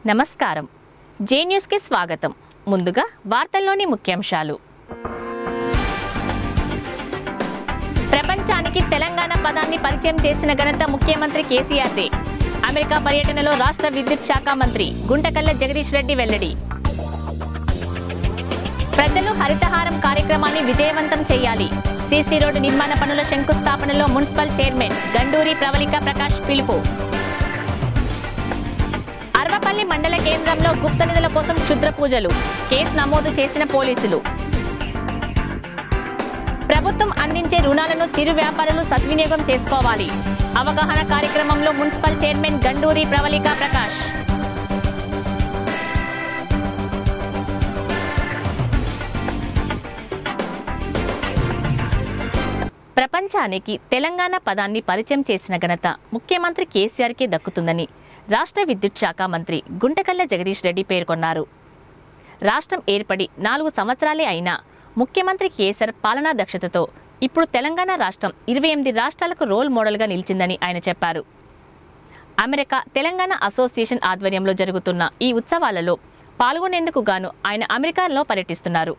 నమస్కారం. జే న్యూస్ కి స్వాగతం. ముందుగా వార్తల్లోని ముఖ్యాంశాలు. ప్రపంచానికి తెలంగాణ పదాన్ని పరిచయం చేసిన ఘనత ముఖ్యమంత్రి కేసీఆర్దే. అమెరికా పర్యటనలో రాష్ట్ర విద్యుత్ శాఖ మంత్రి గుంటకల్ల జగదీష్ రెడ్డి వెల్లడి. ప్రజలు హరితహారం కార్యక్రమాన్ని విజయవంతం చేయాలి. సీసీ రోడ్డు నిర్మాణ పనుల శంకుస్థాపనలో మున్సిపల్ చైర్మన్ గండూరి ప్రవళిక ప్రకాష్ పిలుపు. అర్వపల్లి మండల కేంద్రంలో గుప్త నిధుల కోసం క్షుద్ర పూజలు. కేసు నమోదు చేసిన పోలీసులు. ప్రభుత్వం అందించే రుణాలను చిరు వ్యాపారులు సద్వినియోగం చేసుకోవాలి. అవగాహన కార్యక్రమంలో మున్సిపల్ చైర్మన్ గండూరి ప్రవళిక ప్రకాష్. ప్రపంచానికి తెలంగాణ పదాన్ని పరిచయం చేసిన ఘనత ముఖ్యమంత్రి కేసీఆర్కే దక్కుతుందని రాష్ట్ర విద్యుత్ శాఖ మంత్రి గుంటకల్ల జగదీష్ రెడ్డి పేర్కొన్నారు. రాష్ట్రం ఏర్పడి 4 సంవత్సరాలే అయినా ముఖ్యమంత్రి కేసీఆర్ పాలనా దక్షతతో ఇప్పుడు తెలంగాణ రాష్ట్రం 28 రాష్ట్రాలకు రోల్ మోడల్గా నిలిచిందని ఆయన చెప్పారు. అమెరికా తెలంగాణ అసోసియేషన్ ఆధ్వర్యంలో జరుగుతున్న ఈ ఉత్సవాలలో పాల్గొనేందుకు గాను ఆయన అమెరికాలో పర్యటిస్తున్నారు.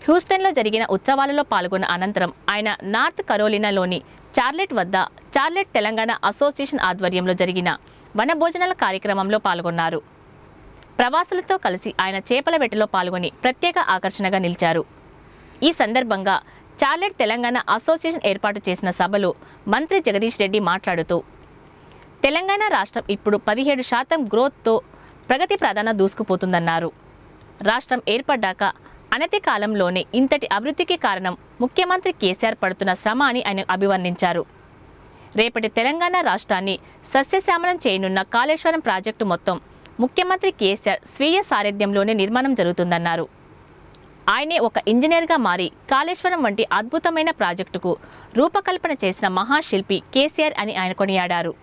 హ్యూస్టన్లో జరిగిన ఉత్సవాలలో పాల్గొన్న అనంతరం ఆయన నార్త్ కరోలినాలోని చార్లెట్ వద్ద చార్లెట్ తెలంగాణ అసోసియేషన్ ఆధ్వర్యంలో జరిగిన వనభోజనాల కార్యక్రమంలో పాల్గొన్నారు. ప్రవాసులతో కలిసి ఆయన చేపల వేటలో పాల్గొని ప్రత్యేక ఆకర్షణగా నిలిచారు. ఈ సందర్భంగా చార్లెట్ తెలంగాణ అసోసియేషన్ ఏర్పాటు చేసిన సభలో మంత్రి జగదీష్ రెడ్డి మాట్లాడుతూ తెలంగాణ రాష్ట్రం ఇప్పుడు 17% గ్రోత్తో ప్రగతి ప్రధాన దూసుకుపోతుందన్నారు. రాష్ట్రం ఏర్పడ్డాక అనతి కాలంలోనే ఇంతటి అభివృద్ధికి కారణం ముఖ్యమంత్రి కేసీఆర్ పడుతున్న శ్రమ అని ఆయన అభివర్ణించారు. రేపటి తెలంగాణ రాష్ట్రాన్ని సస్యశ్యామలం చేయనున్న కాళేశ్వరం ప్రాజెక్టు మొత్తం ముఖ్యమంత్రి కేసీఆర్ స్వీయ సారథ్యంలోనే నిర్మాణం జరుగుతుందన్నారు. ఆయనే ఒక ఇంజనీర్గా మారి కాళేశ్వరం వంటి అద్భుతమైన ప్రాజెక్టుకు రూపకల్పన చేసిన మహాశిల్పి కేసీఆర్ అని ఆయన కొనియాడారు.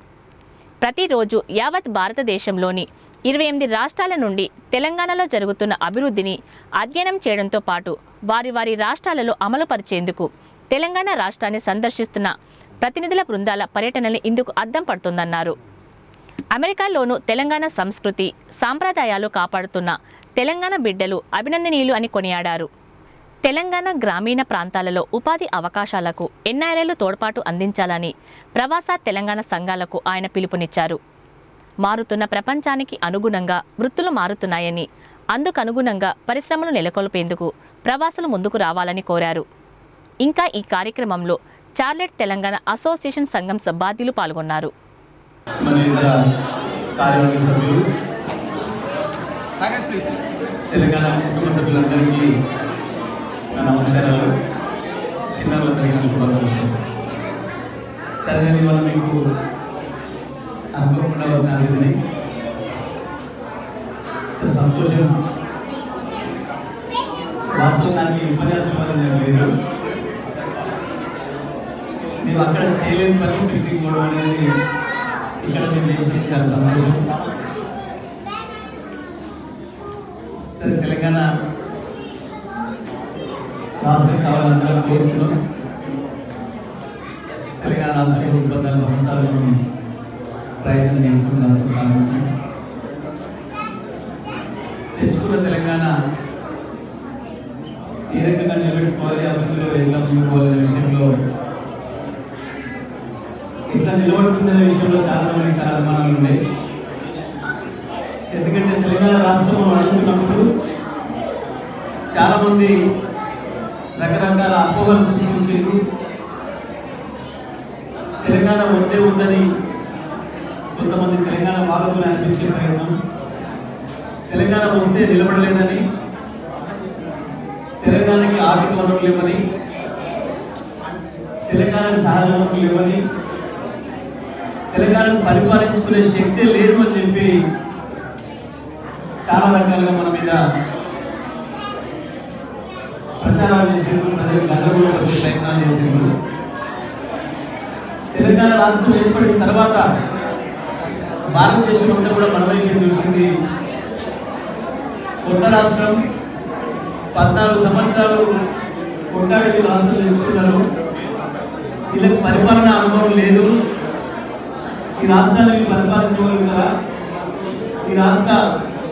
ప్రతిరోజు యావత్ భారతదేశంలోని 28 రాష్ట్రాల నుండి తెలంగాణలో జరుగుతున్న అభివృద్ధిని అధ్యయనం చేయడంతో పాటు వారి రాష్ట్రాలలో అమలుపరిచేందుకు తెలంగాణ రాష్ట్రాన్ని సందర్శిస్తున్న ప్రతినిధుల బృందాల పర్యటనని ఇందుకు అద్దం పడుతుందన్నారు. అమెరికాలోనూ తెలంగాణ సంస్కృతి సాంప్రదాయాలు కాపాడుతున్న తెలంగాణ బిడ్డలు అభినందనీయులు అని కొనియాడారు. తెలంగాణ గ్రామీణ ప్రాంతాలలో ఉపాధి అవకాశాలకు ఎన్ఆర్ఐలు తోడ్పాటు అందించాలని ప్రవాస తెలంగాణ సంఘాలకు ఆయన పిలుపునిచ్చారు. మారుతున్న ప్రపంచానికి అనుగుణంగా వృత్తులు మారుతున్నాయని, అందుకనుగుణంగా పరిశ్రమలు నెలకొల్పేందుకు ప్రవాసులు ముందుకు రావాలని కోరారు. ఇంకా ఈ కార్యక్రమంలో చార్లెట్ తెలంగాణ అసోసియేషన్ సంఘం సభ్యులు పాల్గొన్నారు. తెలంగాణ కుటుంబ సభ్యులందరికీ నమస్కారాలు. సరే, మనం మీకు అనుకోకుండా వచ్చిన అతిథిని సంతోషం. వాస్తవానికి ఉపన్యాసం లేదు, మేము అక్కడ చేయలేని పని పిక్నిక్ పోవడం అనేది ఇక్కడ మేము చేసిన చాలా సంతోషం. సరే, తెలంగాణ రాష్ట్రం కావాలందరం కోరుతున్నాం. తెలంగాణ రాష్ట్రంలో 14 సంవత్సరాలు ప్రయత్నం చేసుకుని రాష్ట్రం సాధించాం. తెచ్చుకున్న తెలంగాణ ఏ రకంగా నిలబెట్టుకోవాలి, అభివృద్ధిలో ఎట్లా ముందుకోవాలనే విషయంలో, ఎట్లా నిలబడుతుందనే విషయంలో చాలా మంది చాలా అనుమానాలు ఉన్నాయి. ఎందుకంటే తెలంగాణ రాష్ట్రం అడుగుతున్నప్పుడు చాలా మంది రకరకాల అపోహలు సృష్టించారు. తెలంగాణ వద్దే ఉందని కొంతమంది తెలంగాణ వాదకులు అనిపించే ప్రయత్నం, తెలంగాణ వస్తే నిలబడలేదని, తెలంగాణకి ఆర్థిక వనరులు లేవని, తెలంగాణకి సహజ వనరులు లేవని, తెలంగాణను పరిపాలించుకునే శక్తి లేదు అని చెప్పి చాలా రకాలుగా మన మీద ప్రచారాలు చేసేందుకు, ప్రజలకు గందరగోళం వచ్చే ప్రయత్నాలు చేసేందుకు. తెలంగాణ రాష్ట్రం ఏర్పడిన తర్వాత భారతదేశం అంతా కూడా మన వైపు చూసింది. కొత్త రాష్ట్రం 14 సంవత్సరాలు కొట్టాడి రాష్ట్రం తెచ్చుకున్నారు. వీళ్ళకి పరిపాలన అనుభవం లేదు. ఈ రాష్ట్రాన్ని పరిపాలించగలుగుతారా, ఈ రాష్ట్ర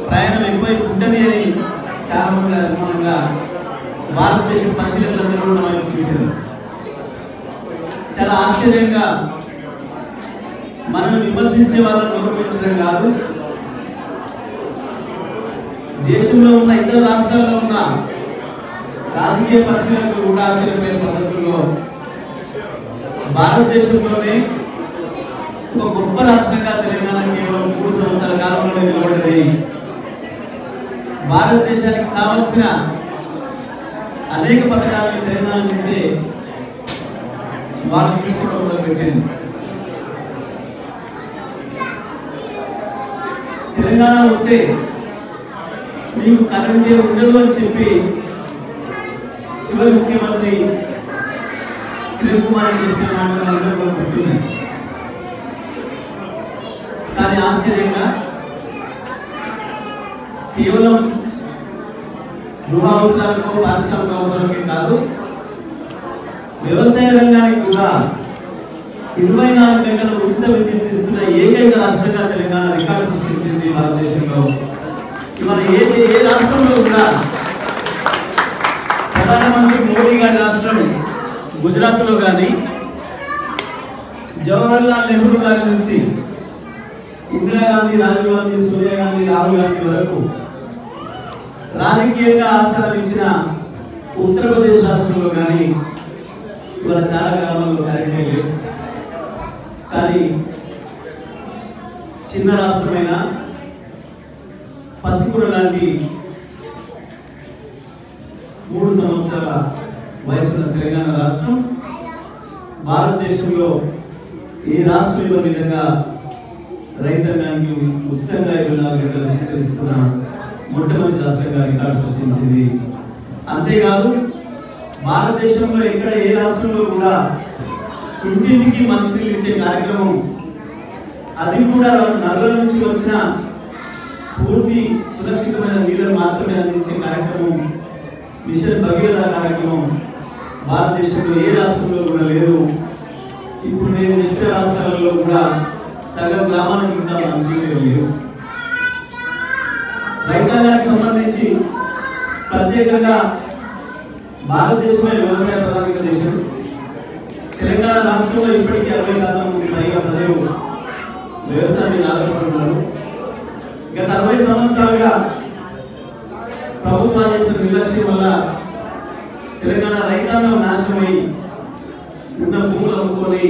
ప్రయాణం ఎక్కువైపు ఉంటుంది అని చాలా మంది అనుమానంగా భారతదేశ పరిశీలకులందరూ కూడా మనం చూశారు. చాలా ఆశ్చర్యంగా మనల్ని విమర్శించే వాళ్ళని గౌరవించడం కాదు, దేశంలో ఉన్న ఇతర రాష్ట్రాల్లో ఉన్న రాజకీయ పరిశీలకులు కూడా ఆశ్చర్యమైన పద్ధతుల్లో భారతదేశంలోనే ఒక గొప్ప రాష్ట్రంగా తెలంగాణ కేవలం 3 సంవత్సరాల కాలంలోనే నిలబడ్డది. భారతదేశానికి కావలసిన అనేక పథకాలను తెలంగాణ నుంచే వాళ్ళు తీసుకోవడం మొదలుపెట్టింది. తెలంగాణ వస్తే మీకు కరెంటే ఉండదు అని చెప్పి చివరి ముఖ్యమంత్రి కిరణ్ కుమార్ చెప్పిన మాటలు గుర్తున్నాయి. కానీ ఆశ్చర్యంగా కేవలం గృహ అవసరాలకు పారిశ్రామిక అవసరాలకే కాదు, వ్యవసాయ రంగానికి కూడా 24 గంటల ఉచిత విద్యుత్ ఇస్తున్న ఏకైక రాష్ట్రంగా తెలంగాణ రికార్డు సృష్టించింది భారతదేశంలో. ఇవాళ ఏ రాష్ట్రంలో కూడా ప్రధానమంత్రి మోడీ గారి రాష్ట్రం గుజరాత్లో కానీ, జవహర్లాల్ నెహ్రూ గారి నుంచి ఇందిరాగాంధీ, రాజీవ్ గాంధీ, సోనియా గాంధీ, రాహుల్ గాంధీ వరకు రాజకీయంగా ఆస్కారం ఇచ్చిన ఉత్తరప్రదేశ్ రాష్ట్రంలో కానీ ఇవాళ చాలా గ్రామాల్లో కరెంటే లేదు. కానీ చిన్న రాష్ట్రమైన పసిపుర లాంటి 3 సంవత్సరాల వయసున్న తెలంగాణ రాష్ట్రం భారతదేశంలో ఏ రాష్ట్రం ఇవ్వని విధంగా రైతాంగానికి ఉచితంగా 24 గంటల విద్యుత్ ఇస్తున్న మొట్టమొదటి రాష్ట్రంగా రికార్డు సృష్టించింది. అంతేకాదు భారతదేశంలో ఎక్కడ ఏ రాష్ట్రంలో కూడా ఇంటింటికి మంచినీళ్ళు ఇచ్చే కార్యక్రమం, అది కూడా నదుల నుంచి వచ్చిన పూర్తి సురక్షితమైన నీళ్ళను మాత్రమే అందించే కార్యక్రమం, మిషన్ భగీరథ కార్యక్రమం భారతదేశంలో ఏ రాష్ట్రంలో కూడా లేదు. ఇప్పుడు నేను చెప్పిన రాష్ట్రాలలో కూడా సగం గ్రామాలకు ఇంకా మంచినీళ్ళు లేవు. రైతాంగానికి సంబంధించి ప్రత్యేకంగా భారతదేశమే వ్యవసాయ ప్రధానిక దేశం. తెలంగాణ రాష్ట్రంలో ఇప్పటికీ 60% పైగా ప్రజలు వ్యవసాయం మీద ఆధారపడి ఉన్నారు. గత 60 సంవత్సరాలుగా ప్రభుత్వాలు చేసిన నిర్లక్ష్యం వల్ల తెలంగాణ రైతాంగం నాశనమై ఉన్న భూములు అమ్ముకొని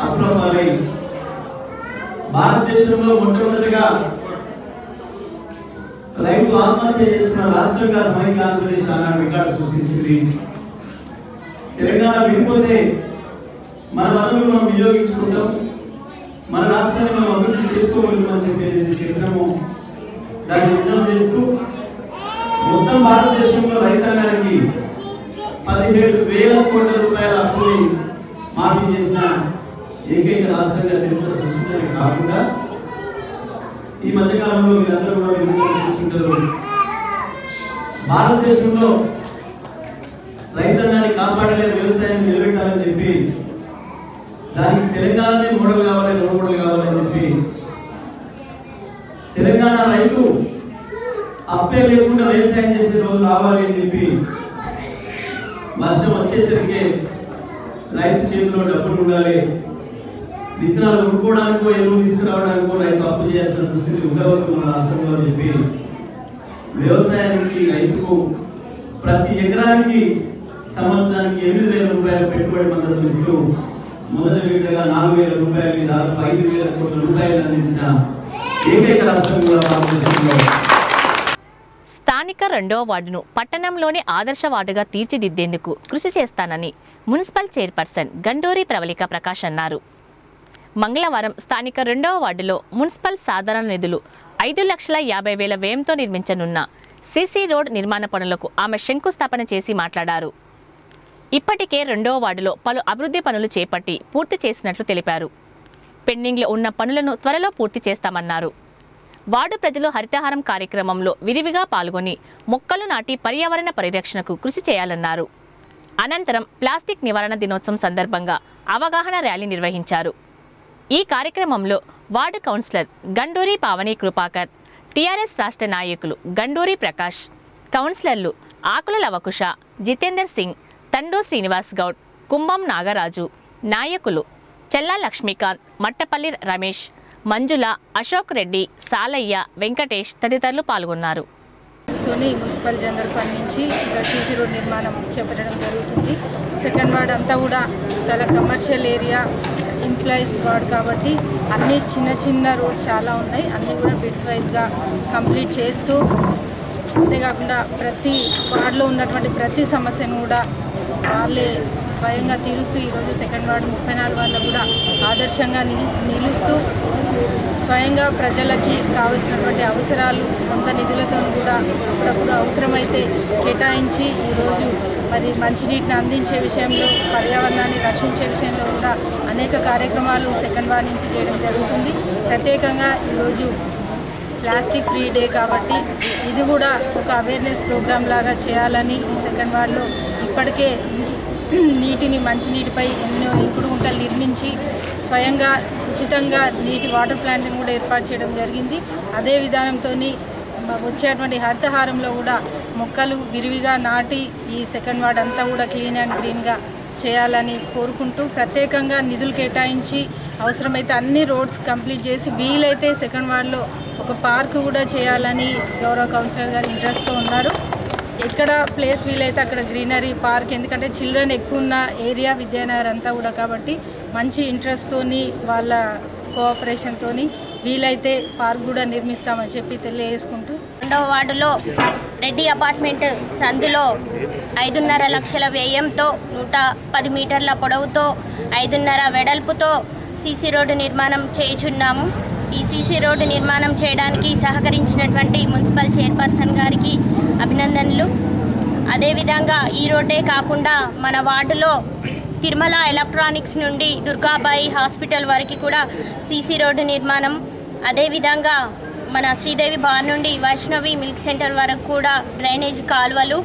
అప్రమత్తమై భారతదేశంలో మొట్టమొదటిగా రైతు ఆత్మహత్య చేసుకున్న రాష్ట్రంగా సమైక్య ఆంధ్రప్రదేశ్ ఆనాడు రికార్డు సృష్టించింది. తెలంగాణ విడిపోతే మన వనరులు మనం వినియోగించుకుంటాం, మన రాష్ట్రాన్ని మనం అభివృద్ధి చేసుకోగలుగుతామని చెప్పేది చెప్పినాము. దాన్ని నిజం చేస్తూ మొత్తం భారతదేశంలో రైతాంగానికి 17,000 కోట్ల రూపాయల అప్పుని మాఫీ చేసిన ఏకైక రాష్ట్రంగా చరిత్ర సృష్టించడమే కాకుండా ఈ మధ్యకాలంలో మీరందరూ కూడా చూస్తుంటారు, భారతదేశంలో రైతాంగాన్ని కాపాడలే, వ్యవసాయాన్ని నిలబెట్టాలని చెప్పి దానికి తెలంగాణనే మోడల్ కావాలి, రోల్ మోడల్ కావాలని చెప్పి తెలంగాణ రైతు అప్పే లేకుండా వ్యవసాయం చేసే రోజు రావాలి అని చెప్పి వర్షం వచ్చేసరికి రైతు చేతిలో డబ్బులు ఉండాలి, విత్తనాలు కొనుక్కోవడానికో ఎరువులు తీసుకురావడానికో రైతు అప్పు చేయాల్సిన పరిస్థితి ఉండవద్దు మన రాష్ట్రంలో అని చెప్పి వ్యవసాయానికి రైతుకు ప్రతి ఎకరానికి సంవత్సరానికి 8,000 రూపాయల పెట్టుబడి మద్దతు ఇస్తూ మొదటి విడతగా 4,000 రూపాయల మీద 5,000 కోట్ల రూపాయలు అందించిన ఏకైక రాష్ట్రం కూడా భారతదేశంలో. స్థానిక 2వ వార్డును పట్టణంలోని ఆదర్శ వార్డుగా తీర్చిదిద్దేందుకు కృషి చేస్తానని మున్సిపల్ చైర్పర్సన్ గండూరి ప్రవళిక ప్రకాష్ అన్నారు. మంగళవారం స్థానిక 2వ వార్డులో మున్సిపల్ సాధారణ నిధులు 5,50,000 వ్యయంతో నిర్మించనున్న సీసీ రోడ్ నిర్మాణ పనులకు ఆమె శంకుస్థాపన చేసి మాట్లాడారు. ఇప్పటికే 2వ వార్డులో పలు అభివృద్ధి పనులు చేపట్టి పూర్తి చేసినట్లు తెలిపారు. పెండింగ్లో ఉన్న పనులను త్వరలో పూర్తి చేస్తామన్నారు. వార్డు ప్రజలు హరితహారం కార్యక్రమంలో విరివిగా పాల్గొని మొక్కలు నాటి పర్యావరణ పరిరక్షణకు కృషి చేయాలన్నారు. అనంతరం ప్లాస్టిక్ నివారణ దినోత్సవం సందర్భంగా అవగాహన ర్యాలీ నిర్వహించారు. ఈ కార్యక్రమంలో ward councillor Ganduri Pavani Krupakar, TRS రాష్ట్ర నాయకులు గండూరి ప్రకాష్, కౌన్సిలర్లు ఆకుల లవకుశ, జితేందర్ సింగ్, తండూ శ్రీనివాస్ గౌడ్, కుంభం నాగరాజు, నాయకులు చెల్లా లక్ష్మీకాంత్, మట్టపల్లి రమేష్, మంజుల, అశోక్ రెడ్డి, సాలయ్య, వెంకటేష్ తదితరులు పాల్గొన్నారు. మున్సిపల్ జనరల్ ఫండ్ నుంచి సీసీ రోడ్ నిర్మాణం చేపట్టడం జరుగుతుంది. సెకండ్ వార్డ్ అంతా కూడా చాలా కమర్షియల్ ఏరియా, ఎంప్లాయీస్ వార్డ్ కాబట్టి అన్ని చిన్న చిన్న రోడ్స్ చాలా ఉన్నాయి. అన్నీ కూడా బిట్స్ వైజ్గా కంప్లీట్ చేస్తూ, అంతేకాకుండా ప్రతి వార్డులో ఉన్నటువంటి ప్రతి సమస్యను కూడా వాళ్ళే స్వయంగా తీరుస్తూ ఈరోజు సెకండ్ వార్డు 34 వార్డులో కూడా ఆదర్శంగా నిలుస్తూ స్వయంగా ప్రజలకి కావాల్సినటువంటి అవసరాలు సొంత నిధులతో కూడా అప్పుడప్పుడు అవసరమైతే కేటాయించి ఈరోజు మరి మంచినీటిని అందించే విషయంలో, పర్యావరణాన్ని రక్షించే విషయంలో కూడా అనేక కార్యక్రమాలు సెకండ్ వార్డ్ నుంచి చేయడం జరుగుతుంది. ప్రత్యేకంగా ఈరోజు ప్లాస్టిక్ ఫ్రీ డే కాబట్టి ఇది కూడా ఒక అవేర్నెస్ ప్రోగ్రామ్ లాగా చేయాలని ఈ సెకండ్ వార్డులో ఇప్పటికే నీటిని, మంచినీటిపై ఎన్నో ఇంకుడు గుంటలు నిర్మించి స్వయంగా ఉచితంగా నీటి వాటర్ ప్లాంట్ని కూడా ఏర్పాటు చేయడం జరిగింది. అదే విధానంతో వచ్చేటువంటి హరితహారంలో కూడా మొక్కలు విరివిగా నాటి ఈ సెకండ్ వార్డ్ అంతా కూడా క్లీన్ అండ్ గ్రీన్గా చేయాలని కోరుకుంటూ ప్రత్యేకంగా నిధులు కేటాయించి అవసరమైతే అన్ని రోడ్స్ కంప్లీట్ చేసి వీలైతే సెకండ్ వార్డ్లో ఒక పార్క్ కూడా చేయాలని గౌరవ కౌన్సిలర్ గారు ఇంట్రెస్ట్తో ఉన్నారు. ఎక్కడ ప్లేస్ వీలైతే అక్కడ గ్రీనరీ పార్క్, ఎందుకంటే చిల్డ్రన్ ఎక్కువ ఉన్న ఏరియా విద్యానగర్ అంతా కూడా కాబట్టి మంచి ఇంట్రెస్ట్తోని వాళ్ళ కోఆపరేషన్తోని వీలైతే పార్క్ కూడా నిర్మిస్తామని చెప్పి తెలియజేసుకుంటూ 2వ వార్డులో రెడ్డి అపార్ట్మెంట్ సందులో 5.5 లక్షల వ్యయంతో 110 మీటర్ల పొడవుతో 5.5 వెడల్పుతో సీసీ రోడ్డు నిర్మాణం చేయుచున్నాము. ఈ సీసీ రోడ్డు నిర్మాణం చేయడానికి సహకరించినటువంటి మున్సిపల్ చైర్పర్సన్ గారికి అభినందనలు. అదేవిధంగా ఈ రోడ్డే కాకుండా మన వార్డులో తిరుమల ఎలక్ట్రానిక్స్ నుండి దుర్గాబాయి హాస్పిటల్ వరకు కూడా సీసీ రోడ్డు నిర్మాణం, అదేవిధంగా మన శ్రీదేవి బార్ నుండి వైష్ణవి మిల్క్ సెంటర్ వరకు కూడా డ్రైనేజ్ కాలువలు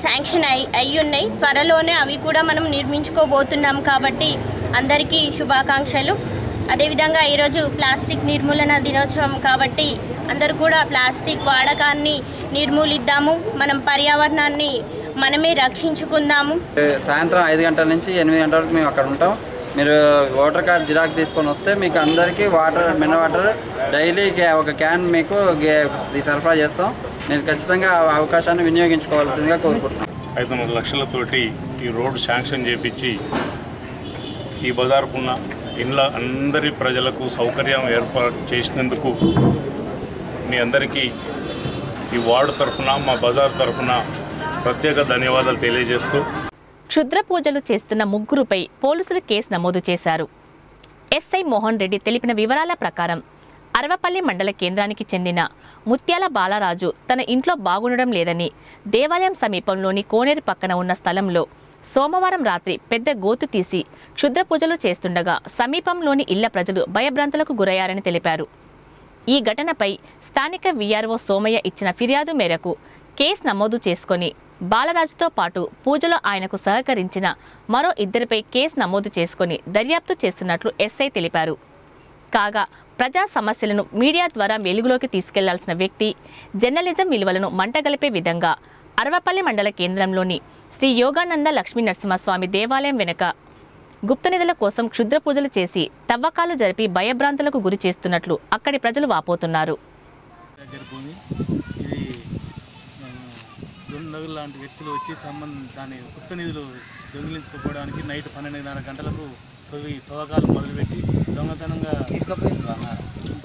శాంక్షన్ అయి ఉన్నాయి. త్వరలోనే అవి కూడా మనం నిర్మించుకోబోతున్నాం కాబట్టి అందరికీ శుభాకాంక్షలు. అదేవిధంగా ఈరోజు ప్లాస్టిక్ నిర్మూలన దినోత్సవం కాబట్టి అందరూ కూడా ప్లాస్టిక్ వాడకాన్ని నిర్మూలిద్దాము, మనం పర్యావరణాన్ని మనమే రక్షించుకుందాము. సాయంత్రం 5 గంటల నుంచి 8 గంటల వరకు మేము అక్కడ ఉంటాం. మీరు ఓటర్ కార్డ్ జిరాక్స్ తీసుకొని వస్తే మీకు అందరికీ వాటర్, మినరల్ వాటర్ డైలీ ఒక క్యాన్ మీకు సరఫరా చేస్తాం. నేను ఖచ్చితంగా అవకాశాన్ని వినియోగించుకోవాల్సిందిగా కోరుకుంటున్నాను. 5 లక్షలతోటి ఈ రోడ్డు శాంక్షన్ చేపించి ఈ బజార్కున్న ఇండ్ల అందరి ప్రజలకు సౌకర్యం ఏర్పాటు చేసినందుకు మీ అందరికీ ఈ వార్డు తరఫున, మా బజార్ తరఫున ప్రత్యేక ధన్యవాదాలు తెలియజేస్తూ, క్షుద్ర పూజలు చేస్తున్న ముగ్గురుపై పోలీసులు కేసు నమోదు చేశారు. ఎస్ఐ మోహన్ రెడ్డి తెలిపిన వివరాల ప్రకారం అరవపల్లి మండల కేంద్రానికి చెందిన ముత్యాల బాలరాజు తన ఇంట్లో బాగుండడం లేదని దేవాలయం సమీపంలోని కోనేరు పక్కన ఉన్న స్థలంలో సోమవారం రాత్రి పెద్ద గోతు తీసి క్షుద్ర పూజలు చేస్తుండగా సమీపంలోని ఇళ్ల ప్రజలు భయభ్రాంతులకు గురయ్యారని తెలిపారు. ఈ ఘటనపై స్థానిక వీఆర్ఓ సోమయ్య ఇచ్చిన ఫిర్యాదు మేరకు కేసు నమోదు చేసుకొని బాలరాజుతో పాటు పూజలో ఆయనకు సహకరించిన మరో 2 కేసు నమోదు చేసుకొని దర్యాప్తు చేస్తున్నట్లు ఎస్ఐ తెలిపారు. కాగా ప్రజా సమస్యలను మీడియా ద్వారా వెలుగులోకి తీసుకెళ్లాల్సిన వ్యక్తి జర్నలిజం విలువలను మంటగలిపే విధంగా అరవపల్లి మండల కేంద్రంలోని శ్రీ యోగానంద లక్ష్మీ నరసింహస్వామి దేవాలయం వెనుక గుప్త నిధుల కోసం క్షుద్ర పూజలు చేసి తవ్వకాలు జరిపి భయభ్రాంతులకు గురి చేస్తున్నట్లు అక్కడి ప్రజలు వాపోతున్నారు. దొంగలు లాంటి వ్యక్తులు వచ్చి దాని గుప్త నిధులు దొంగిలించుకోవడానికి నైట్ 12:30 గంటలకు తవ్వకాలు మొదలుపెట్టి దొంగతనంగా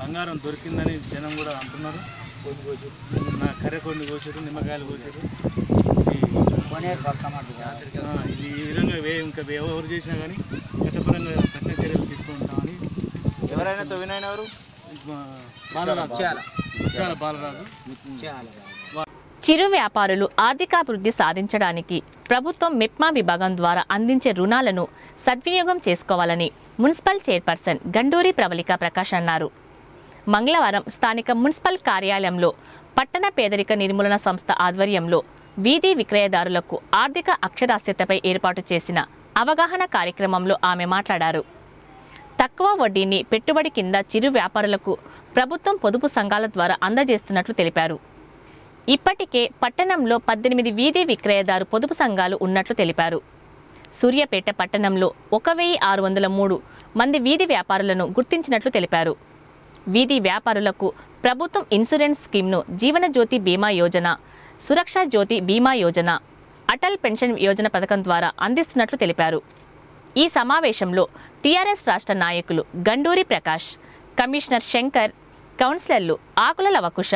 బంగారం దొరికిందని జనం కూడా అంటున్నారు. నా కర్రెకొండి కోసారు, నిమ్మకాయలు కోసారు. ఇది ఈ విధంగా ఇంకా ఎవరు చేసినా కానీ చట్టపరంగా కఠిన చర్యలు తీసుకుంటామని. ఎవరైనా తవ్వినాయన ఎవరు? బాలరాజు. చిరు వ్యాపారులు ఆర్థికాభివృద్ధి సాధించడానికి ప్రభుత్వం మెప్మా విభాగం ద్వారా అందించే రుణాలను సద్వినియోగం చేసుకోవాలని మున్సిపల్ చైర్పర్సన్ గండూరి ప్రవళిక ప్రకాష్ అన్నారు. మంగళవారం స్థానిక మున్సిపల్ కార్యాలయంలో పట్టణ పేదరిక నిర్మూలన సంస్థ ఆధ్వర్యంలో వీధి విక్రయదారులకు ఆర్థిక అక్షరాస్యతపై ఏర్పాటు చేసిన అవగాహన కార్యక్రమంలో ఆమె మాట్లాడారు. తక్కువ వడ్డీని పెట్టుబడి కింద చిరు వ్యాపారులకు ప్రభుత్వం పొదుపు సంఘాల ద్వారా అందజేస్తున్నట్లు తెలిపారు. ఇప్పటికే పట్టణంలో 18 వీధి విక్రయదారు పొదుపు సంఘాలు ఉన్నట్లు తెలిపారు. సూర్యాపేట పట్టణంలో 1603 మంది వీధి వ్యాపారులను గుర్తించినట్లు తెలిపారు. వీధి వ్యాపారులకు ప్రభుత్వం ఇన్సూరెన్స్ స్కీమ్ను జీవన జ్యోతి బీమా యోజన, సురక్షా జ్యోతి బీమా యోజన, అటల్ పెన్షన్ యోజన పథకం ద్వారా అందిస్తున్నట్లు తెలిపారు. ఈ సమావేశంలో టీఆర్ఎస్ రాష్ట్ర నాయకులు గండూరి ప్రకాష్, కమిషనర్ శంకర్, కౌన్సిలర్లు ఆకుల లవకుశ,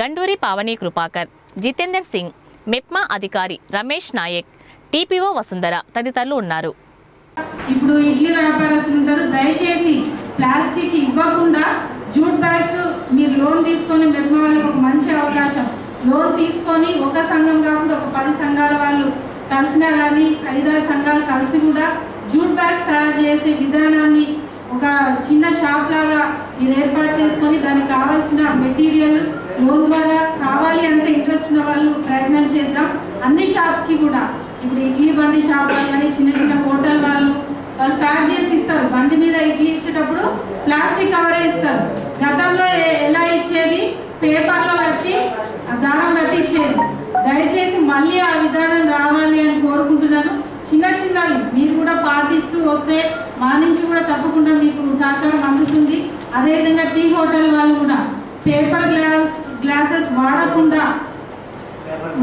గండూరి పావని కృపాకర్, జితేందర్ సింగ్, మెప్మా అధికారి రమేష్ నాయక్, టీపీఓ వసుంధర తదితరులు ఉన్నారు. ఇప్పుడు ఇడ్లీ వ్యాపారస్తులు ఉంటారు, దయచేసి ప్లాస్టిక్ ఇవ్వకుండా జూట్ బ్యాగ్స్ మీరు లోన్ తీసుకొని మెప్మా వాళ్ళకి ఒక మంచి అవకాశం. లోన్ తీసుకొని ఒక సంఘం కాకుండా ఒక 10 సంఘాల వాళ్ళు కలిసినా కానీ 5-6 సంఘాలు కలిసి కూడా జూట్ బ్యాగ్స్ తయారు చేసే విధానాన్ని ఒక చిన్న షాప్ లాగా మీరు ఏర్పాటు చేసుకొని దానికి కావాల్సిన మెటీరియల్ లోన్ ద్వారా కావాలి అంటే ఇంట్రెస్ట్ ఉన్న వాళ్ళు ప్రయత్నం చేద్దాం. అన్ని షాప్స్కి కూడా ఇప్పుడు ఇడ్లీ బండి షాప్ కానీ చిన్న చిన్న హోటల్ వాళ్ళు ప్యాక్ చేసి ఇస్తారు. బండి మీద ఇడ్లీ ఇచ్చేటప్పుడు ప్లాస్టిక్ కవరే ఇస్తారు. గతంలో ఎలా ఇచ్చేది, పేపర్లో కట్టి దారం కట్టి ఇచ్చేది. దయచేసి మళ్ళీ ఆ విధానం రావాలి అని కోరుకుంటున్నాను. చిన్న చిన్నవి మీరు కూడా పాటిస్తూ వస్తే మా నుంచి కూడా తప్పకుండా మీకు సహకారం అందుతుంది. అదేవిధంగా టీ హోటల్ వాళ్ళు కూడా పేపర్ గ్లాసెస్ వాడకుండా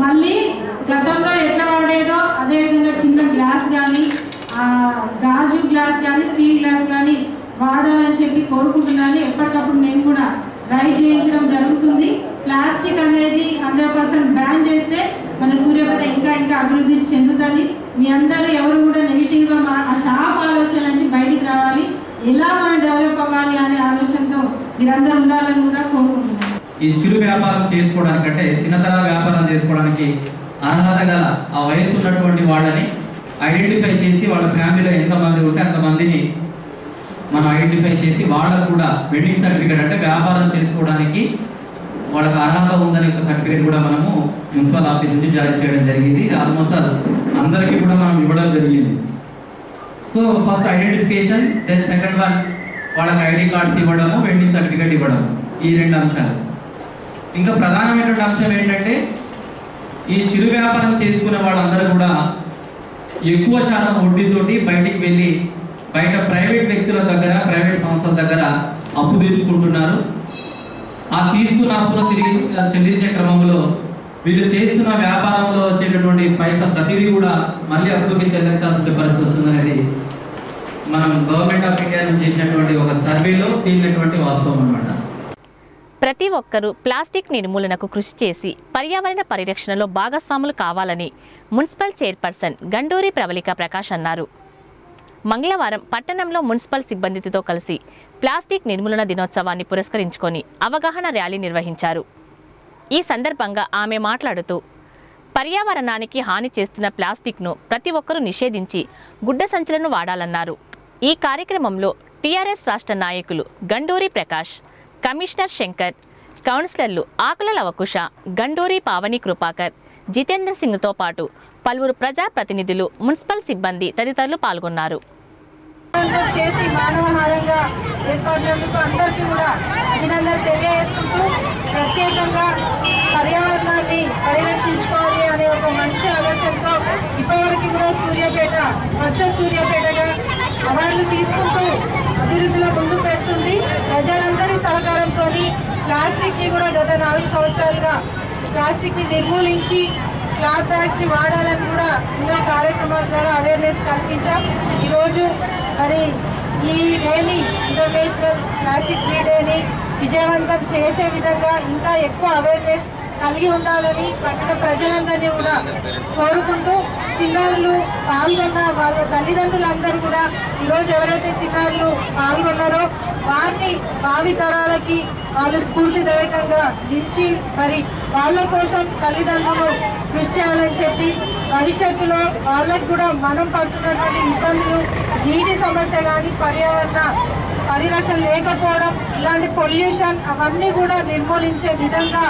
మళ్ళీ గతంలో ఎట్లా వాడేదో అదేవిధంగా చిన్న గ్లాస్ కానీ గాజు గ్లాస్ కానీ స్టీల్ గ్లాస్ కానీ వాడాలని చెప్పి కోరుకుంటున్నాను. ఎప్పటికప్పుడు మేము కూడా రైడ్ చేయించడం జరుగుతుంది. ప్లాస్టిక్ అనేది 100% బ్యాన్ చేస్తే మన సూర్యాపేట ఇంకా ఇంకా అభివృద్ధి చెందుతుంది. మీ అందరూ ఎవరు కూడా నెగిటివ్గా ఆ షాప్ ఆలోచన నుంచి బయటికి రావాలి, ఎలా మనం డెవలప్ అవ్వాలి అనే ఆలోచనతో మీరందరూ ఉండాలని కూడా కోరుకుంటున్నాను. ఈ చిరు వ్యాపారం చేసుకోవడానికంటే చిన్నతర వ్యాపారం చేసుకోవడానికి అర్హత గల ఆ వయసు ఉన్నటువంటి వాళ్ళని ఐడెంటిఫై చేసి వాళ్ళ ఫ్యామిలీలో ఎంతమంది ఉంటే అంతమందిని మనం ఐడెంటిఫై చేసి వాళ్ళకు కూడా వెండింగ్ సర్టిఫికేట్ అంటే వ్యాపారం చేసుకోవడానికి వాళ్ళకి అర్హత ఉందని ఒక సర్టిఫికేట్ కూడా మనము మున్సిపల్ ఆఫీస్ నుంచి జారీ చేయడం జరిగింది. ఇది ఆల్మోస్ట్ అందరికీ కూడా మనం ఇవ్వడం జరిగింది. So first identification, then second one వాళ్ళకి ఐడి కార్డ్స్ ఇవ్వడము, వెండింగ్ సర్టిఫికేట్ ఇవ్వడము, ఈ 2 అంశాలు. ఇంకా ప్రధానమైనటువంటి అంశం ఏంటంటే ఈ చిరు వ్యాపారం చేసుకునే వాళ్ళందరూ కూడా ఎక్కువ శాతం వడ్డీతోటి బయటికి వెళ్ళి బయట ప్రైవేట్ వ్యక్తుల దగ్గర, ప్రైవేట్ సంస్థల దగ్గర అప్పు తెచ్చుకుంటున్నారు. ఆ తీసుకున్న అప్పును తిరిగి చెల్లించే క్రమంలో వీళ్ళు చేస్తున్న వ్యాపారంలో వచ్చేటటువంటి పైసా ప్రతిదీ కూడా మళ్ళీ అప్పుకి చెల్లించాల్సిన పరిస్థితి వస్తుందనేది మనం గవర్నమెంట్ ఆఫ్ ఇండియా నుంచి చేసినటువంటి ఒక సర్వేలో తేలినటువంటి వాస్తవం అన్నమాట. ప్రతి ఒక్కరూ ప్లాస్టిక్ నిర్మూలనకు కృషి చేసి పర్యావరణ పరిరక్షణలో భాగస్వాములు కావాలని మున్సిపల్ చైర్పర్సన్ గండూరి ప్రవళిక ప్రకాష్ అన్నారు. మంగళవారం పట్టణంలో మున్సిపల్ సిబ్బందితో కలిసి ప్లాస్టిక్ నిర్మూలన దినోత్సవాన్ని పురస్కరించుకొని అవగాహన ర్యాలీ నిర్వహించారు. ఈ సందర్భంగా ఆమె మాట్లాడుతూ పర్యావరణానికి హాని చేస్తున్న ప్లాస్టిక్ను ప్రతి ఒక్కరూ నిషేధించి గుడ్డ సంచులను వాడాలన్నారు. ఈ కార్యక్రమంలో టీఆర్ఎస్ రాష్ట్ర నాయకులు గండూరి ప్రకాష్, కమిషనర్ శంకర్, కౌన్సిలర్లు ఆకుల లవకుశ, గండూరి పావని కృపాకర్, జితేంద్ర సింగ్తో పాటు పలువురు ప్రజాప్రతినిధులు, మున్సిపల్ సిబ్బంది తదితరులు పాల్గొన్నారు. చేసి మానవహారంగా ఏర్పడినందుకు అందరికీ కూడా అభినందనలు తెలియజేసుకుంటూ ప్రత్యేకంగా పర్యావరణాన్ని పరిరక్షించుకోవాలి అనే ఒక మంచి ఆలోచనతో ఇప్పటివరకు కూడా సూర్యాపేట స్వచ్ఛ సూర్యాపేటగా అవార్డులు తీసుకుంటూ అభివృద్ధిలో ముందుకు పెడుతుంది. ప్రజలందరి సహకారంతో ప్లాస్టిక్ని కూడా గత 4 సంవత్సరాలుగా ప్లాస్టిక్ని నిర్మూలించి క్లాత్ బ్యాగ్స్ని వాడాలని కూడా ఎన్నో కార్యక్రమాల ద్వారా అవేర్నెస్ కల్పించాం. ఈరోజు మరి ఈ డేని, ఇంటర్నేషనల్ ప్లాస్టిక్ ఫ్రీ డేని విజయవంతం చేసే విధంగా ఇంకా ఎక్కువ అవేర్నెస్ కలిగి ఉండాలని పట్టణ ప్రజలందరినీ కూడా కోరుకుంటూ చిన్నారులు పాల్గొన్న వాళ్ళ తల్లిదండ్రులందరూ కూడా ఈరోజు ఎవరైతే చిన్నారులు పాల్గొన్నారో వారిని భావి తరాలకి వాళ్ళు స్ఫూర్తిదాయకంగా నిలిచి మరి వాళ్ళ కోసం తల్లిదండ్రులు కృషి చేయాలని చెప్పి భవిష్యత్తులో వాళ్ళకు కూడా మనం పడుతున్నటువంటి ఇబ్బందులు, నీటి సమస్య కానీ, పర్యావరణ పరిరక్షణ లేకపోవడం, ఇలాంటి పొల్యూషన్ అవన్నీ కూడా నిర్మూలించే విధంగా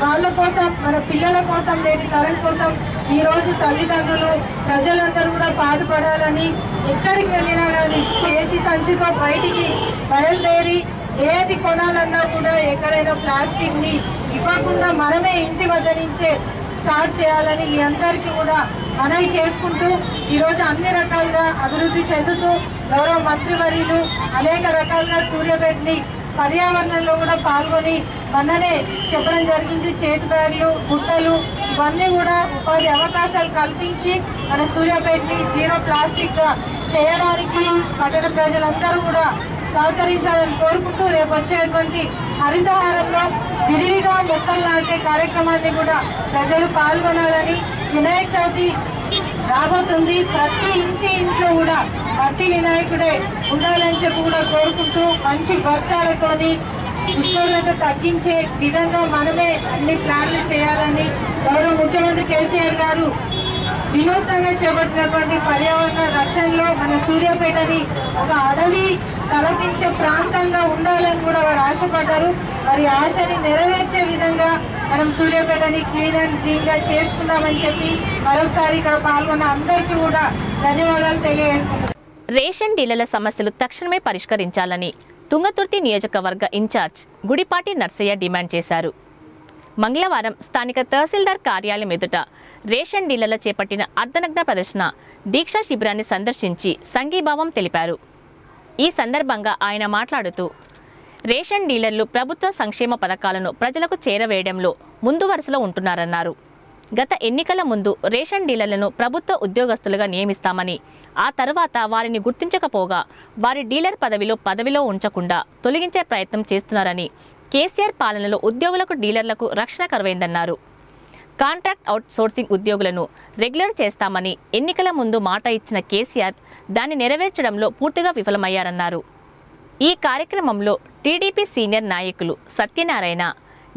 వాళ్ళ కోసం, మన పిల్లల కోసం, నేటి తరం కోసం ఈరోజు తల్లిదండ్రులు ప్రజలందరూ కూడా పాటుపడాలని ఎక్కడికి వెళ్ళినా కానీ చేతి సంచితో బయటికి బయలుదేరి ఏది కొనాలన్నా కూడా ఎక్కడైనా ప్లాస్టిక్ని ఇవ్వకుండా మనమే ఇంటి వద్ద నుంచే స్టార్ట్ చేయాలని మీ అందరికీ కూడా మనవి చేసుకుంటూ ఈరోజు అన్ని రకాలుగా అభివృద్ధి చెందుతూ గౌరవ మంత్రివర్యులు అనేక రకాలుగా సూర్యాపేటని పర్యావరణంలో కూడా పాల్గొని మననే చెప్పడం జరిగింది. చేతి బ్యాగులు, గుట్టలు ఇవన్నీ కూడా ఉపాధి అవకాశాలు కల్పించి మన సూర్యాపేటని జీరో ప్లాస్టిక్గా చేయడానికి పట్టణ ప్రజలందరూ కూడా సహకరించాలని కోరుకుంటూ రేపు వచ్చేటువంటి హరితహారంలో విరివిగా మొక్కలు నాటే కార్యక్రమాన్ని కూడా ప్రజలు పాల్గొనాలని, వినాయక చవితి రాబోతుంది, ప్రతి ఇంట్లో కూడా మట్టి వినాయకుడే ఉండాలని చెప్పి కూడా కోరుకుంటూ మంచి వర్షాలతోని ఉష్ణోగ్రత తగ్గించే విధంగా మనమే అన్ని ప్లాన్లు చేయాలని గౌరవ ముఖ్యమంత్రి కేసీఆర్ గారు వినూత్నంగా చేపట్టినటువంటి పర్యావరణ రక్షణలో మన సూర్యాపేటని ఒక అడవి తలపించే ప్రాంతంగా ఉండాలని కూడా వారు ఆశపడ్డారు. వారి ఆశని నెరవేర్చే విధంగా మనం సూర్యాపేటని క్లీన్ అండ్ గ్రీన్గా చేసుకుందామని చెప్పి మరొకసారి ఇక్కడ పాల్గొన్న అందరికీ కూడా ధన్యవాదాలు తెలియజేసుకుంటున్నాను. రేషన్ డీలర్ల సమస్యలు తక్షణమే పరిష్కరించాలని తుంగతుర్తి నియోజకవర్గ ఇన్ఛార్జ్ గుడిపాటి నర్సయ్య డిమాండ్ చేశారు. మంగళవారం స్థానిక తహసీల్దార్ కార్యాలయం ఎదుట రేషన్ డీలర్ల చేపట్టిన అర్ధనగ్న ప్రదర్శన దీక్షా శిబిరాన్ని సందర్శించి సంఘీభావం తెలిపారు. ఈ సందర్భంగా ఆయన మాట్లాడుతూ రేషన్ డీలర్లు ప్రభుత్వ సంక్షేమ పథకాలను ప్రజలకు చేరవేయడంలో ముందు వరుసలో ఉంటున్నారన్నారు. గత ఎన్నికల ముందు రేషన్ డీలర్లను ప్రభుత్వ ఉద్యోగస్తులుగా నియమిస్తామని, ఆ తర్వాత వారిని గుర్తించకపోగా వారి డీలర్ పదవిలో ఉంచకుండా తొలగించే ప్రయత్నం చేస్తున్నారని, కేసీఆర్ పాలనలో ఉద్యోగులకు డీలర్లకు రక్షణ కరువైందన్నారు. కాంట్రాక్ట్ అవుట్ సోర్సింగ్ ఉద్యోగులను రెగ్యులర్ చేస్తామని ఎన్నికల ముందు మాట ఇచ్చిన కేసీఆర్ దాన్ని నెరవేర్చడంలో పూర్తిగా విఫలమయ్యారన్నారు. ఈ కార్యక్రమంలో టీడీపీ సీనియర్ నాయకులు సత్యనారాయణ,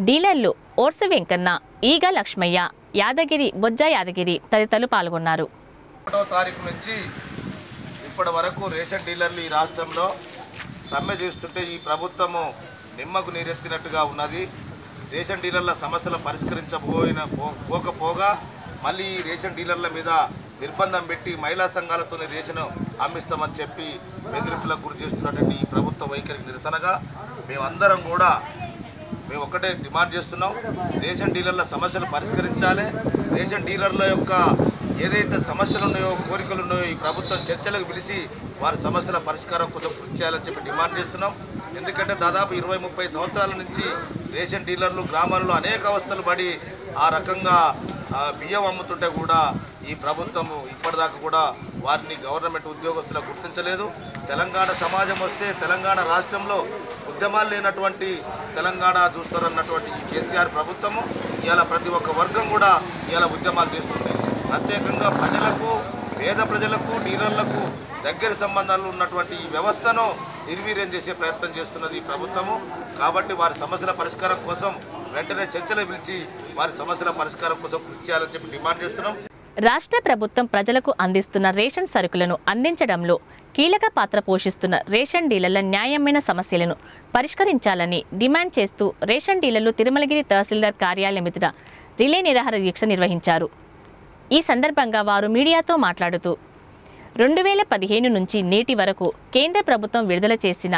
డీలర్లు ఓర్సు వెంకన్న, ఈగ లక్ష్మయ్య, యాదగిరి, బొజ్జ యాదగిరి తదితరులు పాల్గొన్నారు. 1వ తారీఖు నుంచి ఇప్పటి వరకు రేషన్ డీలర్లు ఈ రాష్ట్రంలో సమ్మె చేస్తుంటే ఈ ప్రభుత్వము నిమ్మకు నీరెత్తినట్టుగా ఉన్నది. రేషన్ డీలర్ల సమస్యలు పోకపోగా మళ్ళీ ఈ రేషన్ డీలర్ల మీద నిర్బంధం పెట్టి మహిళా సంఘాలతో రేషన్ అమ్మిస్తామని చెప్పి బెదిరింపులకు గురి చేస్తున్నటువంటి ఈ ప్రభుత్వ వైఖరికి నిరసనగా మేమందరం కూడా మేము ఒకటే డిమాండ్ చేస్తున్నాం. రేషన్ డీలర్ల సమస్యలు పరిష్కరించాలి. రేషన్ డీలర్ల యొక్క ఏదైతే సమస్యలు ఉన్నాయో, కోరికలు ఉన్నాయో ఈ ప్రభుత్వం చర్చలకు పిలిచి వారి సమస్యల పరిష్కారం కోసం కృషి చేయాలని చెప్పి డిమాండ్ చేస్తున్నాం. ఎందుకంటే దాదాపు 20-30 సంవత్సరాల నుంచి రేషన్ డీలర్లు గ్రామాల్లో అనేక అవస్థలు పడి ఆ రకంగా బియ్యం అమ్ముతుంటే కూడా ఈ ప్రభుత్వము ఇప్పటిదాకా కూడా వారిని గవర్నమెంట్ ఉద్యోగస్తులకు గుర్తించలేదు. తెలంగాణ సమాజం వస్తే తెలంగాణ రాష్ట్రంలో ఉద్యమాలు లేనటువంటి తెలంగాణ చూస్తారన్నటువంటి ఈ కేసీఆర్ ప్రభుత్వము ఇవాళ ప్రతి ఒక్క వర్గం కూడా ఇవాళ ఉద్యమాలు చేస్తుంది. ప్రత్యేకంగా ప్రజలకు, పేద ప్రజలకు, డీలర్లకు దగ్గర సంబంధాలు ఉన్నటువంటి ఈ వ్యవస్థను నిర్వీర్యం చేసే ప్రయత్నం చేస్తున్నది ఈ ప్రభుత్వము. కాబట్టి వారి సమస్యల పరిష్కారం కోసం వెంటనే చర్చలు పిలిచి వారి సమస్యల పరిష్కారం కోసం కృషి చేయాలని చెప్పి డిమాండ్ చేస్తున్నాం. రాష్ట్ర ప్రభుత్వం ప్రజలకు అందిస్తున్న రేషన్ సరుకులను అందించడంలో కీలక పాత్ర పోషిస్తున్న రేషన్ డీలర్ల న్యాయమైన సమస్యలను పరిష్కరించాలని డిమాండ్ చేస్తూ రేషన్ డీలర్లు తిరుమలగిరి తహసీల్దార్ కార్యాలయం ఎదుట రిలే నిరాహార దీక్ష నిర్వహించారు. ఈ సందర్భంగా వారు మీడియాతో మాట్లాడుతూ 2015 నుంచి నేటి వరకు కేంద్ర ప్రభుత్వం విడుదల చేసిన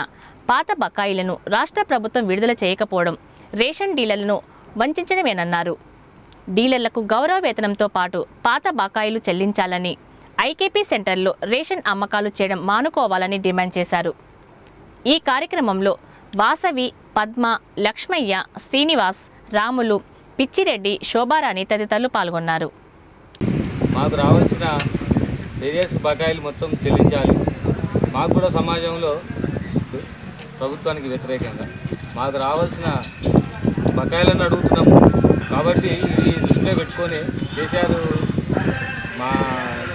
పాత బకాయిలను రాష్ట్ర ప్రభుత్వం విడుదల చేయకపోవడం రేషన్ డీలర్లను వంచడమేనన్నారు. డీలర్లకు గౌరవ వేతనంతో పాటు పాత బకాయిలు చెల్లించాలని, ఐకేపీ సెంటర్లో రేషన్ అమ్మకాలు చేయడం మానుకోవాలని డిమాండ్ చేశారు. ఈ కార్యక్రమంలో వాసవి, పద్మ, లక్ష్మయ్య, శ్రీనివాస్, రాములు, పిచ్చిరెడ్డి, శోభారాణి తదితరులు పాల్గొన్నారు. మాకు రావాల్సిన ఏరియర్స్ బకాయిలు మొత్తం చెల్లించాలి. మాకు కూడా సమాజంలో ప్రభుత్వానికి వ్యతిరేకంగా మాకు రావాల్సిన బకాయిలను అడుగుతున్నాము. కాబట్టి ఇది దృష్టిలో పెట్టుకొని కేసీఆర్ మా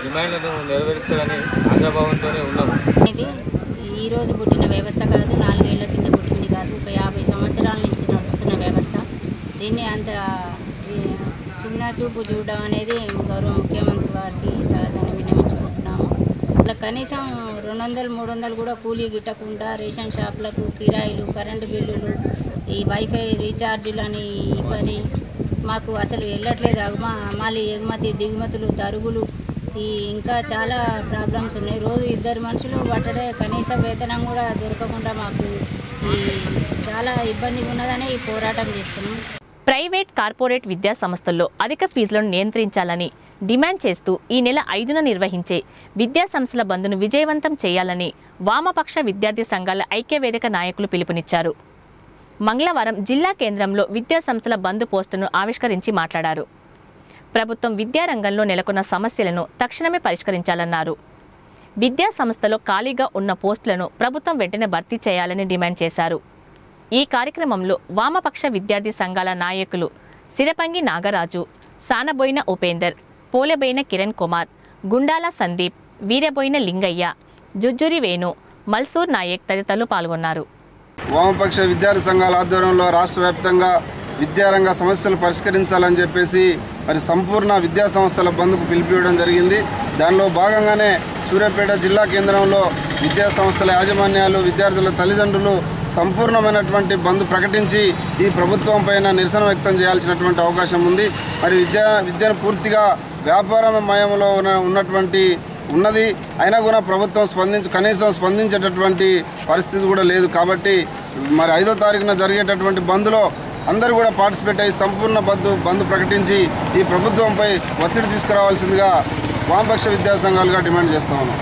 డిమాండ్లను నెరవేరుస్తాడని ఆశాభావంతోనే ఉన్నాము. ఇది ఈరోజు పుట్టిన వ్యవస్థ కాదు, 4 ఏళ్ల కింద పుట్టింది కాదు, ఒక 50 సంవత్సరాల నుంచి నడుస్తున్న వ్యవస్థ. దీన్ని అంత చిన్న చూపు చూడడం అనేది గౌరవ ముఖ్యమంత్రి వారికి దాన్ని విన్నవించుకుంటున్నాము. అలా కనీసం 200-300 కూడా కూలీ గిట్టకుండా రేషన్ షాపులకు కిరాయిలు, కరెంటు బిల్లులు, ఈ వైఫై రీఛార్జీలని ఇవని మాకు అసలు వెళ్ళట్లేదు. మళ్ళీ ఎగుమతి దిగుమతులు, తరుగులు ఇంకా చాలా ప్రాబ్లమ్స్ ఉన్నాయి. రోజు 2 మనుషులు పట్టడే కనీస వేతనం కూడా దొరకకుండా మాకు చాలా ఇబ్బందిగా ఉన్నదని ఈ పోరాటం చేస్తున్నాం. ప్రైవేట్ కార్పొరేట్ విద్యా సంస్థల్లో అధిక ఫీజులను నియంత్రించాలని డిమాండ్ చేస్తూ ఈ నెల 5న నిర్వహించే విద్యా సంస్థల బంద్ను విజయవంతం చేయాలని వామపక్ష విద్యార్థి సంఘాల ఐక్యవేదిక నాయకులు పిలుపునిచ్చారు. మంగళవారం జిల్లా కేంద్రంలో విద్యా సంస్థల బంద్ పోస్టును ఆవిష్కరించి మాట్లాడారు. ప్రభుత్వం విద్యారంగంలో నెలకొన్న సమస్యలను తక్షణమే పరిష్కరించాలన్నారు. విద్యా సంస్థలో ఖాళీగా ఉన్న పోస్టులను ప్రభుత్వం వెంటనే భర్తీ చేయాలని డిమాండ్ చేశారు. ఈ కార్యక్రమంలో వామపక్ష విద్యార్థి సంఘాల నాయకులు సిరపంగి నాగరాజు, సానబోయిన ఉపేందర్, పోలెబోయిన కిరణ్ కుమార్, గుండాల సందీప్, వీరబోయిన లింగయ్య, జుజ్జురి వేణు, మల్సూర్ నాయక్ తదితరులు పాల్గొన్నారు. వామపక్ష విద్యార్థి సంఘాల ఆధ్వర్యంలో రాష్ట్ర వ్యాప్తంగా విద్యారంగ సమస్యలు పరిష్కరించాలని చెప్పేసి మరి సంపూర్ణ విద్యా సంస్థల బంద్కు పిలిపివ్వడం జరిగింది. దానిలో భాగంగానే సూర్యాపేట జిల్లా కేంద్రంలో విద్యా సంస్థల యాజమాన్యాలు, విద్యార్థుల తల్లిదండ్రులు సంపూర్ణమైనటువంటి బంద్ ప్రకటించి ఈ ప్రభుత్వం పైన నిరసన వ్యక్తం చేయాల్సినటువంటి అవకాశం ఉంది. మరి విద్యను పూర్తిగా వ్యాపారమయంలో ఉన్నది అయినా కూడా ప్రభుత్వం కనీసం స్పందించేటటువంటి పరిస్థితి కూడా లేదు. కాబట్టి మరి 5వ తారీఖున జరిగేటటువంటి బంద్లో అందరూ కూడా పార్టిసిపేట్ అయ్యి సంపూర్ణ బంద్ ప్రకటించి ఈ ప్రభుత్వంపై ఒత్తిడి తీసుకురావాల్సిందిగా వామపక్ష విద్యా సంఘాలుగా డిమాండ్ చేస్తా ఉన్నాం.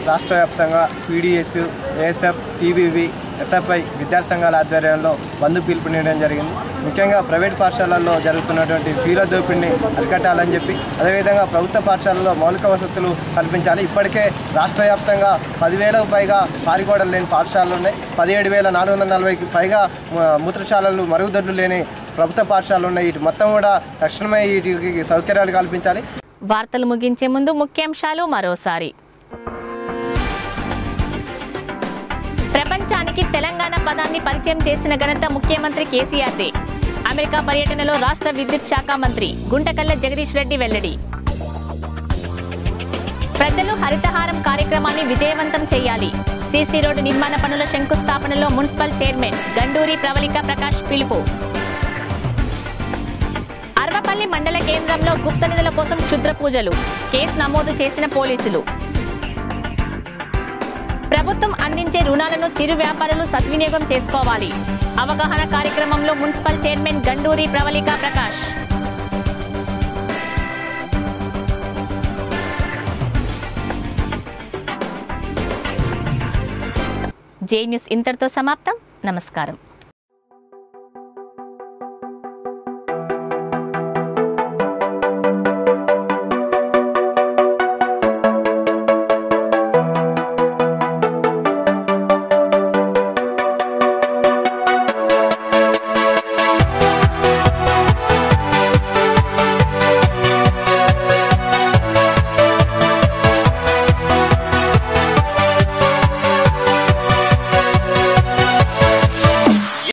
రాష్ట్ర వ్యాప్తంగా పీడిఎస్, ఏఎస్ఎఫ్, టీవీవి, ఎస్ఎఫ్ఐ విద్యార్థి సంఘాల ఆధ్వర్యంలో బంద్ పిలుపునివ్వడం జరిగింది. ముఖ్యంగా ప్రైవేట్ పాఠశాలల్లో జరుగుతున్నటువంటి ఫీల దోపిడిని అరికట్టాలని చెప్పి, అదేవిధంగా ప్రభుత్వ పాఠశాలల్లో మౌలిక వసతులు కల్పించాలి. ఇప్పటికే రాష్ట్ర వ్యాప్తంగా 10,000కు పైగా పారిగోడలు లేని పాఠశాలలు ఉన్నాయి. 17,440కి పైగా మూత్రశాలలు, మరుగుదొడ్లు లేని ప్రభుత్వ పాఠశాలలు ఉన్నాయి. వీటి మొత్తం కూడా తక్షణమే వీటికి సౌకర్యాలు కల్పించాలి. వార్తలు ముగించే ముందు ముఖ్యాంశాలు మరోసారి. ప్రపంచానికి తెలంగాణ పదాన్ని పరిచయం చేసిన ఘనత ముఖ్యమంత్రి కేసీఆర్దే. అమెరికా పర్యటనలో రాష్ట్ర విద్యుత్ శాఖ మంత్రి గుంటకల్ల జగదీష్ రెడ్డి వెల్లడి. ప్రజలు హరితహారం కార్యక్రమాన్ని విజయవంతం చేయాలి. సీసీ రోడ్డు నిర్మాణ పనుల శంకుస్థాపనలో మున్సిపల్ చైర్మన్ గండూరి ప్రవళిక ప్రకాష్ పిలుపు. అర్వపల్లి మండల కేంద్రంలో గుప్త నిధుల కోసం క్షుద్ర పూజలు, కేసు నమోదు చేసిన పోలీసులు. ప్రభుత్వం అందించే రుణాలను చిరు వ్యాపారులు సద్వినియోగం చేసుకోవాలి. అవగాహన కార్యక్రమంలో municipal chairman Ganduri Pravalika Prakash. J News ఇంతటితో సమాప్తం. నమస్కారం.